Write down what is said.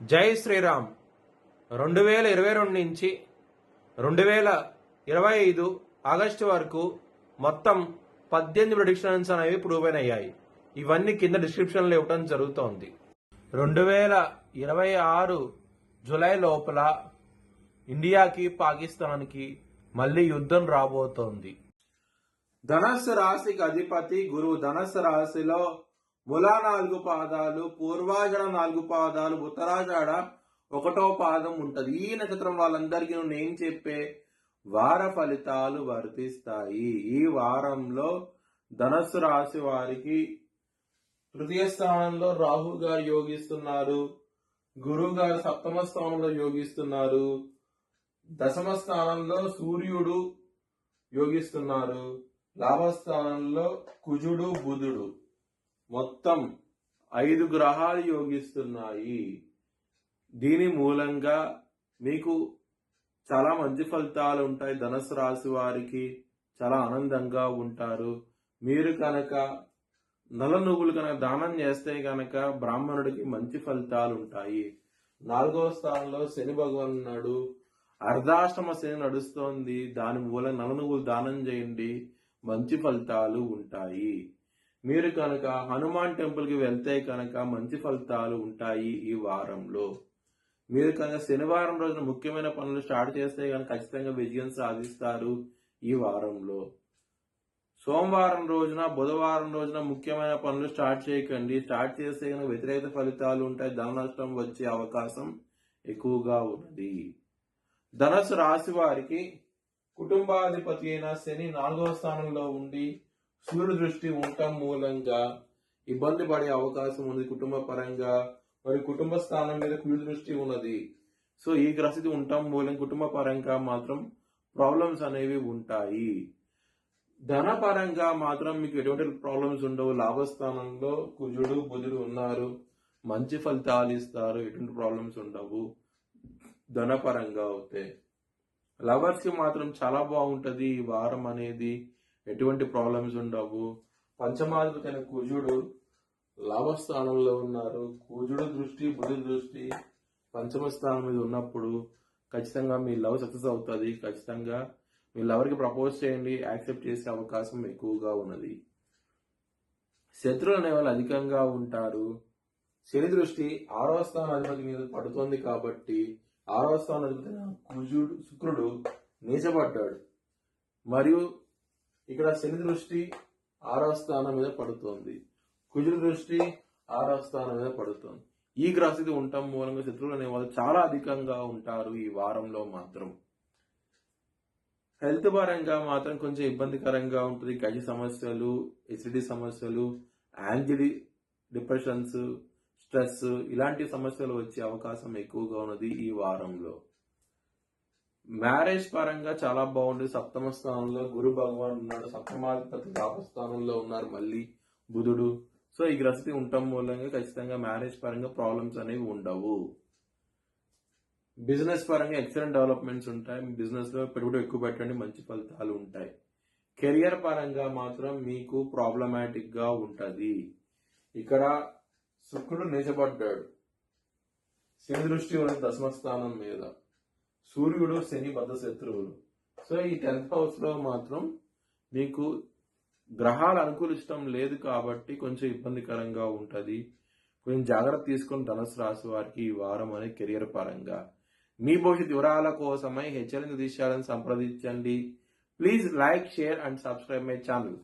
జై శ్రీరామ్. 2022 నుంచి 2025 ఆగస్టు వరకు మొత్తం 18 ప్రెడిక్షన్స్ అనేవి ప్రూవ్ అయ్యాయి. ఇవన్నీ కింద డిస్క్రిప్షన్లో ఇవ్వడం జరుగుతోంది. 2026 జూలై లోపల ఇండియాకి పాకిస్తాన్కి మళ్ళీ యుద్ధం రాబోతోంది. ధనస్సు రాశికి అధిపతి గురువు. ధనస్సు రాశిలో మూలా 4 పాదాలు, పూర్వాషాఢ 4 పాదాలు, ఉత్తరాషాఢ 1వ పాదం ఉంటది. ఈ నక్షత్రం వాళ్ళందరికీ నేను చెప్పే వార ఫలితాలు వర్తిస్తాయి. ఈ వారంలో ధనస్సు రాశి వారికి తృతీయ స్థానంలో రాహు గారు యోగిస్తున్నారు, గురువు గారు సప్తమ స్థానంలో యోగిస్తున్నారు, దశమ స్థానంలో సూర్యుడు యోగిస్తున్నారు, లాభస్థానంలో కుజుడు బుధుడు, మొత్తం 5 గ్రహాలు యోగిస్తున్నాయి. దీని మూలంగా మీకు చాలా మంచి ఫలితాలు ఉంటాయి. ధనుసు రాశి వారికి చాలా ఆనందంగా ఉంటారు. మీరు కనుక నల్ల నువ్వులు కనుక దానం చేస్తే కనుక బ్రాహ్మణుడికి మంచి ఫలితాలు ఉంటాయి. 4వ స్థానంలో శని భగవాన్ ఉన్నాడు. అర్ధాష్టమ శని నడుస్తోంది. దాని మూలం నల్ల నువ్వులు దానం చేయండి, మంచి ఫలితాలు ఉంటాయి. మీరు కనుక హనుమాన్ టెంపుల్కి వెళ్తే కనుక మంచి ఫలితాలు ఉంటాయి. ఈ వారంలో మీరు కనుక శనివారం రోజున ముఖ్యమైన పనులు స్టార్ట్ చేస్తే కనుక ఖచ్చితంగా విజయం సాధిస్తారు. ఈ వారంలో సోమవారం రోజున, బుధవారం రోజున ముఖ్యమైన పనులు స్టార్ట్ చేయకండి. స్టార్ట్ చేస్తే కనుక వ్యతిరేక ఫలితాలు ఉంటాయి. ధన నష్టం వచ్చే అవకాశం ఎక్కువగా ఉన్నది. ధనుసు రాశి వారికి కుటుంబాధిపతి అయిన శని 4వ స్థానంలో ఉండి సూర్యుడు దృష్టి ఉండటం మూలంగా ఇబ్బంది పడే అవకాశం ఉంది కుటుంబ పరంగా. మరి కుటుంబ స్థానం మీద కుజుడు దృష్టి ఉన్నది. సో ఈ గ్రహస్థితి ఉండటం మూలం కుటుంబ పరంగా మాత్రం ప్రాబ్లమ్స్ అనేవి ఉంటాయి. ధన పరంగా మాత్రం మీకు ఎటువంటి ప్రాబ్లమ్స్ ఉండవు. లాభస్థానంలో కుజుడు బుధుడు ఉన్నారు, మంచి ఫలితాలు ఇస్తారు, ఎటువంటి ప్రాబ్లమ్స్ ఉండవు. ధన పరంగా అవుతే లవర్స్ కి మాత్రం చాలా బాగుంటది ఈ వారం అనేది. ఎటువంటి ప్రాబ్లమ్స్ ఉండవు. పంచమాధిపతి అయిన కుజుడు లాభస్థానంలో ఉన్నారు. కుజుడు దృష్టి బుధుడు దృష్టి పంచమ స్థానం మీద ఉన్నప్పుడు ఖచ్చితంగా మీ లవ్ సక్సెస్ అవుతుంది. ఖచ్చితంగా మీ లవర్కి ప్రపోజ్ చేయండి, యాక్సెప్ట్ చేసే అవకాశం ఎక్కువగా ఉన్నది. శత్రువులు అనేవాళ్ళు అధికంగా ఉంటారు. శని దృష్టి 6వ స్థానాధిపతి మీద పడుతోంది కాబట్టి 6వ స్థానాధిపతి శుక్రుడు నీచబడ్డాడు. మరియు ఇక్కడ శని దృష్టి 6వ స్థానం మీద పడుతోంది, కుజుడు దృష్టి 6వ స్థానం మీద పడుతోంది. ఈ గ్రహస్థితి ఉండటం మూలంగా శత్రువులు అనేవాళ్ళు చాలా అధికంగా ఉంటారు. ఈ వారంలో మాత్రం హెల్త్ పరంగా మాత్రం కొంచెం ఇబ్బందికరంగా ఉంటుంది. గజ సమస్యలు, ఎసిడిటీ సమస్యలు, యాంగ్జైటీ, డిప్రెషన్స్, స్ట్రెస్ ఇలాంటి సమస్యలు వచ్చే అవకాశం ఎక్కువగా ఉన్నది ఈ వారంలో. మ్యారేజ్ పరంగా చాలా బాగుంటుంది. సప్తమ స్థానంలో గురు భగవాన్ ఉన్నాడు, సప్తమాధిపతి లాభస్థానంలో ఉన్నారు మళ్ళీ బుధుడు. సో ఈ గ్రహస్థితి ఉండటం మూలంగా ఖచ్చితంగా మ్యారేజ్ పరంగా ప్రాబ్లమ్స్ అనేవి ఉండవు. బిజినెస్ పరంగా ఎక్సలెంట్ డెవలప్మెంట్స్ ఉంటాయి. మీ బిజినెస్ లో పెట్టుబడి ఎక్కువ పెట్టండి, మంచి ఫలితాలు ఉంటాయి. కెరియర్ పరంగా మాత్రం మీకు ప్రాబ్లమాటిక్ గా ఉంటది. ఇక్కడ శుక్రుడు నీచబడ్డాడు, శని దృష్టి ఉన్నది దశమ స్థానం మీద, సూర్యుడు శని బద్ధ శత్రువులు. సో ఈ 10th హౌస్ లో మాత్రం మీకు గ్రహాలు అనుకూలించడం లేదు కాబట్టి కొంచెం ఇబ్బందికరంగా ఉంటది. కొంచెం జాగ్రత్త తీసుకుని ధనుసు రాశి వారికి ఈ వారం అనేది కెరియర్ పరంగా. మీ భవిష్యత్ వివరాల కోసమై హెచ్చరిక దిశాలను సంప్రదించండి. Please like, share and subscribe my channel.